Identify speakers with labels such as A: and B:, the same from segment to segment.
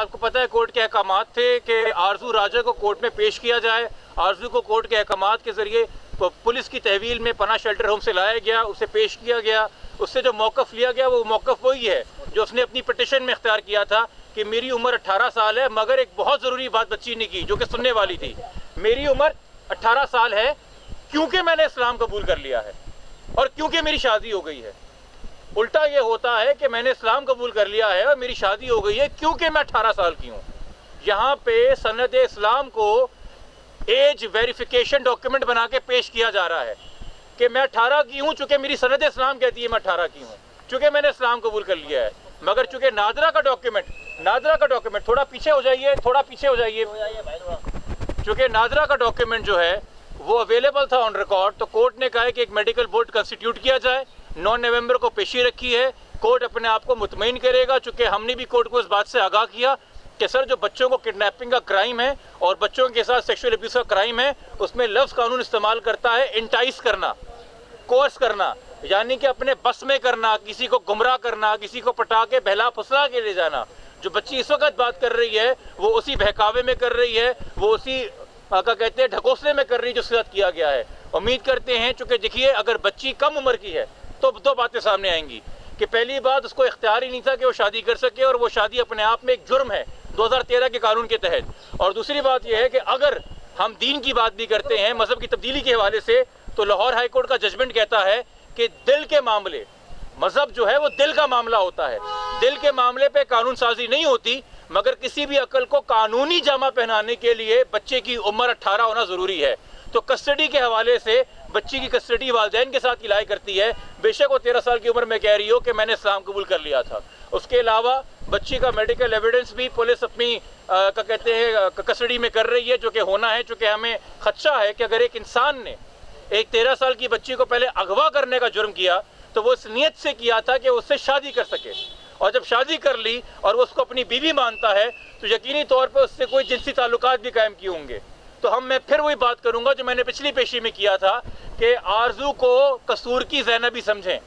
A: आपको पता है कोर्ट के अहकामात थे कि आरजू राजा को कोर्ट में पेश किया जाए। आरजू को कोर्ट के अहकामात के ज़रिए पुलिस की तहवील में पना शेल्टर होम से लाया गया, उसे पेश किया गया। उससे जो मौक़िफ़ लिया गया वो मौक़िफ़ वही है जो उसने अपनी पिटिशन में इख्तियार किया था कि मेरी उम्र 18 साल है। मगर एक बहुत ज़रूरी बात बच्ची ने की जो कि सुनने वाली थी, मेरी उम्र 18 साल है क्योंकि मैंने इस्लाम कबूल कर लिया है और क्योंकि मेरी शादी हो गई है। उल्टा ये होता है कि मैंने इस्लाम कबूल कर लिया है और मेरी शादी हो गई है क्योंकि मैं 18 साल की हूँ। यहाँ पे सनद इस्लाम को एज वेरिफिकेशन डॉक्यूमेंट बना के पेश किया जा रहा है कि मैं 18 की हूँ, चूँकि मेरी सनद इस्लाम कहती है मैं 18 की हूँ, चूँकि मैंने इस्लाम कबूल कर लिया है। मगर चूँकि नादरा का डॉक्यूमेंट थोड़ा पीछे हो जाइए, चूँकि नादरा का डॉक्यूमेंट जो है वो अवेलेबल था ऑन रिकॉर्ड, तो कोर्ट ने कहा है कि एक मेडिकल बोर्ड कंस्टिट्यूट किया जाए। 9 नवंबर को पेशी रखी है। कोर्ट अपने आप को मुतमईन करेगा, चूँकि हमने भी कोर्ट को इस बात से आगाह किया कि सर जो बच्चों को किडनैपिंग का क्राइम है और बच्चों के साथ सेक्सुअल अब्यूज़ का क्राइम है, उसमें लफ्ज़ कानून इस्तेमाल करता है इंटाइस करना, कोर्स करना, यानी कि अपने बस में करना, किसी को गुमराह करना, किसी को पटा के बहला फुसला के ले जाना। जो बच्ची इस वक्त बात कर रही है वो उसी बहकावे में कर रही है, वो उसी क्या कहते हैं ढकोसले में कर रही है जो उसके साथ किया गया है। उम्मीद करते हैं, चूँकि देखिए अगर बच्ची कम उम्र की है तो 2 बातें सामने आएंगी कि पहली बात उसको इख्तियार ही नहीं था कि वो शादी कर सके और वो शादी अपने आप में एक जुर्म है 2013 के कानून के तहत। और दूसरी बात यह है कि अगर हम दीन की बात भी करते हैं मज़हब की तब्दीली के हवाले से, तो लाहौर हाई कोर्ट का जजमेंट कहता है कि दिल के मामले, मज़हब जो है वो दिल का मामला होता है। दिल के मामले पे कानून साजी नहीं होती, मगर किसी भी अकल को कानूनी जामा पहनाने के लिए बच्चे की उम्र 18 होना ज़रूरी है। तो कस्टडी के हवाले से बच्ची की कस्टडी वालिदैन के साथ इलाही करती है, बेशक वो 13 साल की उम्र में कह रही हो कि मैंने इस्लाम कबूल कर लिया था। उसके अलावा बच्ची का मेडिकल एविडेंस भी पुलिस अपनी क्या कहते हैं कस्टडी में कर रही है, जो कि होना है, चूँकि हमें खदशा है कि अगर एक इंसान ने एक 13 साल की बच्ची को पहले अगवा करने का जुर्म किया तो वो इस नीयत से किया था कि उससे शादी कर सके, और जब शादी कर ली और वो उसको अपनी बीवी मानता है तो यकीनी तौर पे उससे कोई जिनसी ताल्लुकात भी कायम किए होंगे। तो मैं फिर वही बात करूंगा जो मैंने पिछली पेशी में किया था कि आरजू को कसूर की ज़ैनबी समझें।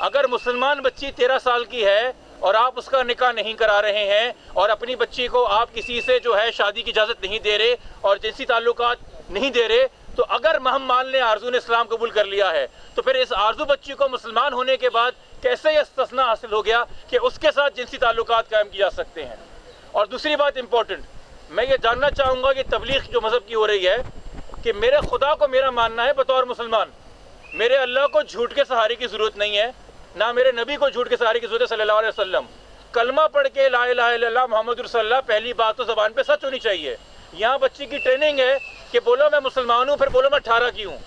A: अगर मुसलमान बच्ची 13 साल की है और आप उसका निकाह नहीं करा रहे हैं और अपनी बच्ची को आप किसी से जो है शादी की इजाज़त नहीं दे रहे और जिनसी ताल्लुकात नहीं दे रहे, तो अगर हम मान लें आरजू ने इस्लाम कबूल कर लिया है तो फिर इस आरजू बच्ची को मुसलमान होने के बाद कैसे यह इस्तिस्ना हासिल हो गया कि उसके साथ जिनसी ताल्लुकात कायम किए जा सकते हैं। और दूसरी बात इंपॉर्टेंट, मैं ये जानना चाहूँगा कि तबलीग जो मज़हब की हो रही है कि मेरे खुदा को मेरा मानना है बतौर मुसलमान, मेरे अल्लाह को झूठ के सहारे की ज़रूरत नहीं है, ना मेरे नबी को झूठ के सहारे की ज़रूरत है सल्लल्लाहु अलैहि वसल्लम। कलमा पढ़ के ला इलाहा इल्लल्लाह मुहम्मदुर रसूलुल्लाह, पहली बात तो ज़बान पे सच होनी चाहिए। यहाँ बच्ची की ट्रेनिंग है कि बोलो मैं मुसलमान हूँ, फिर बोलो मैं 18 की हूँ।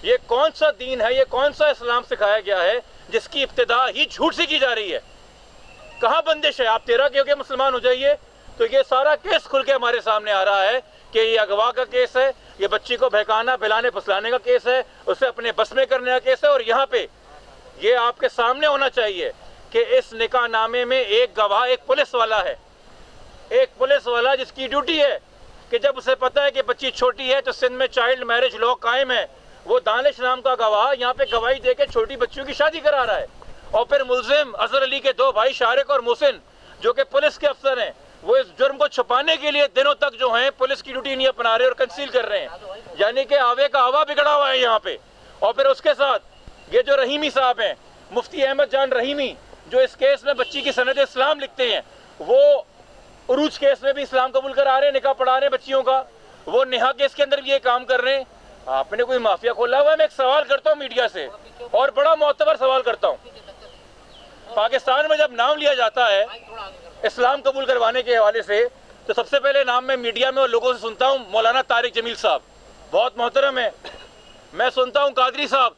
A: ये कौन सा दीन है, ये कौन सा इस्लाम सिखाया गया है जिसकी इब्तिदा ही झूठ से की जा रही है? कहाँ बंदिश है आप 13 के होके मुसलमान हो जाइए? तो ये सारा केस खुल के हमारे सामने आ रहा है कि ये अगवा का केस है, ये बच्ची को बहकाना फैलाने फुसलाने का केस है, उसे अपने बस में करने का केस है। और यहाँ पे ये आपके सामने होना चाहिए कि इस निकाह नामे में एक गवाह एक पुलिस वाला है, एक पुलिस वाला जिसकी ड्यूटी है कि जब उसे पता है कि बच्ची छोटी है तो सिंध में चाइल्ड मैरिज लॉ कायम है, वो दानिश नाम का गवाह यहाँ पे गवाही दे के छोटी बच्चियों की शादी करा रहा है। और फिर मुलजिम अजहर अली के 2 भाई शारिक और मोहसिन जो कि पुलिस के अफसर हैं, वो इस जुर्म को छुपाने के लिए दिनों तक जो हैं पुलिस की ड्यूटी नहीं अपना रहे और कंसील कर रहे हैं, यानी कि आवे का हवा बिगड़ा हुआ है यहाँ पे। और फिर उसके साथ ये जो रहीमी साहब हैं, मुफ्ती अहमद जान रहीमी, जो इस केस में बच्ची की सनद इस्लाम लिखते हैं, वो उरूज केस में भी इस्लाम कबूल करा रहे हैं, निकाह पढ़ा रहे हैं बच्चियों का, वो नेहा केस के अंदर भी ये काम कर रहे हैं। आपने कोई माफिया खोला हुआ है? मैं एक सवाल करता हूँ मीडिया से और बड़ा मोतबर सवाल करता हूँ, पाकिस्तान में जब नाम लिया जाता है इस्लाम कबूल करवाने के हवाले से तो सबसे पहले नाम मैं मीडिया में और लोगों से सुनता हूँ मौलाना तारिक जमील साहब, बहुत मोहतरम है। मैं सुनता हूँ कादरी साहब,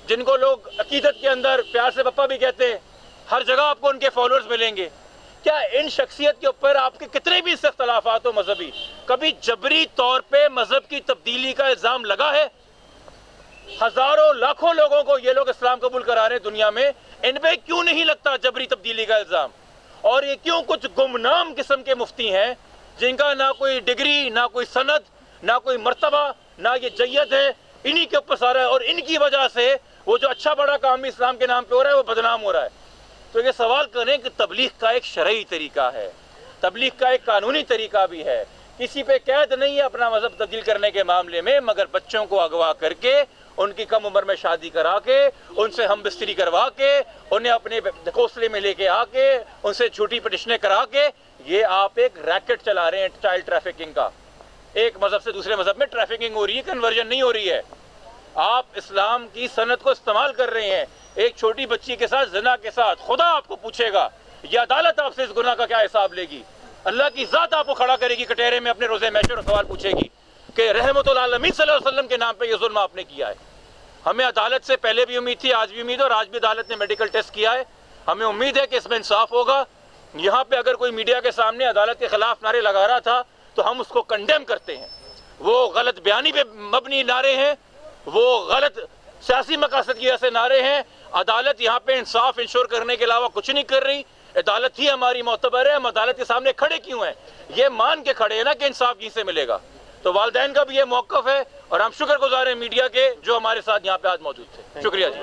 A: जिनको लोग अकीदत के अंदर प्यार से पप्पा भी कहते हैं, हर जगह आपको उनके फॉलोअर्स मिलेंगे। क्या इन शख्सियत के ऊपर आपके कितने भी इख्तलाफात हो मजहबी, कभी जबरी तौर पे मजहब की तब्दीली का इल्ज़ाम लगा है? हजारों लाखों लोगों को ये लोग इस्लाम कबूल करा रहे हैं दुनिया में, इन पे क्यों नहीं लगता जबरी तब्दीली का इल्ज़ाम? और ये क्यों कुछ गुमनाम किस्म के मुफ्ती हैं जिनका ना कोई डिग्री, ना कोई सनद, ना कोई मर्तबा, ना ये जय्यत है, इन्हीं के ऊपर सारा है। और इनकी वजह से वो जो अच्छा बड़ा काम भी इस्लाम के नाम पे हो रहा है वो बदनाम हो रहा है। तो ये सवाल करें कि तबलीग का एक शरई तरीका है, तबलीग का एक कानूनी तरीका भी है। किसी पे कैद नहीं है अपना मजहब तब्दील करने के मामले में, मगर बच्चों को अगवा करके उनकी कम उम्र में शादी करा के, उनसे हम बिस्तरी करवा के, उन्हें अपने घोंसले में लेके आके, उनसे झूठी पिटिशनें करा के, ये आप एक रैकेट चला रहे हैं चाइल्ड ट्रैफिकिंग का। एक मजहब से दूसरे मजहब में ट्रैफिकिंग हो रही है, कन्वर्जन नहीं हो रही है। आप इस्लाम की सनत को इस्तेमाल कर रहे हैं एक छोटी बच्ची के साथ, जिना के साथ। खुदा आपको पूछेगा, ये अदालत आपसे इस गुनाह का क्या हिसाब लेगी। अल्लाह की ज़ात आपको खड़ा करेगी कटहरे में अपने रोज़े महशर और सवाल पूछेगी कि रहमतुल आलमीन सल्लल्लाहु अलैहि वसल्लम के नाम पे ये जुल्म आपने किया है। हमें अदालत से पहले भी उम्मीद थी, आज भी उम्मीद है, और आज भी अदालत ने मेडिकल टेस्ट किया है। हमें उम्मीद है कि इसमें इंसाफ होगा। यहाँ पे अगर कोई मीडिया के सामने अदालत के खिलाफ नारे लगा रहा था तो हम उसको कंडेम करते हैं। वो गलत बयानी पे मबनी नारे हैं, वो गलत सियासी मकासद की वजह से नारे हैं। अदालत यहाँ पे इंसाफ इंश्योर करने के अलावा कुछ नहीं कर रही। अदालत ही हमारी मोतबर है। हम अदालत के सामने खड़े क्यों हैं? ये मान के खड़े हैं ना कि इंसाफ कहीं से मिलेगा। तो वालिदैन का भी ये मौक़िफ़ है और हम शुक्रगुज़ार हैं मीडिया के जो हमारे साथ यहाँ पे आज मौजूद थे। शुक्रिया जी।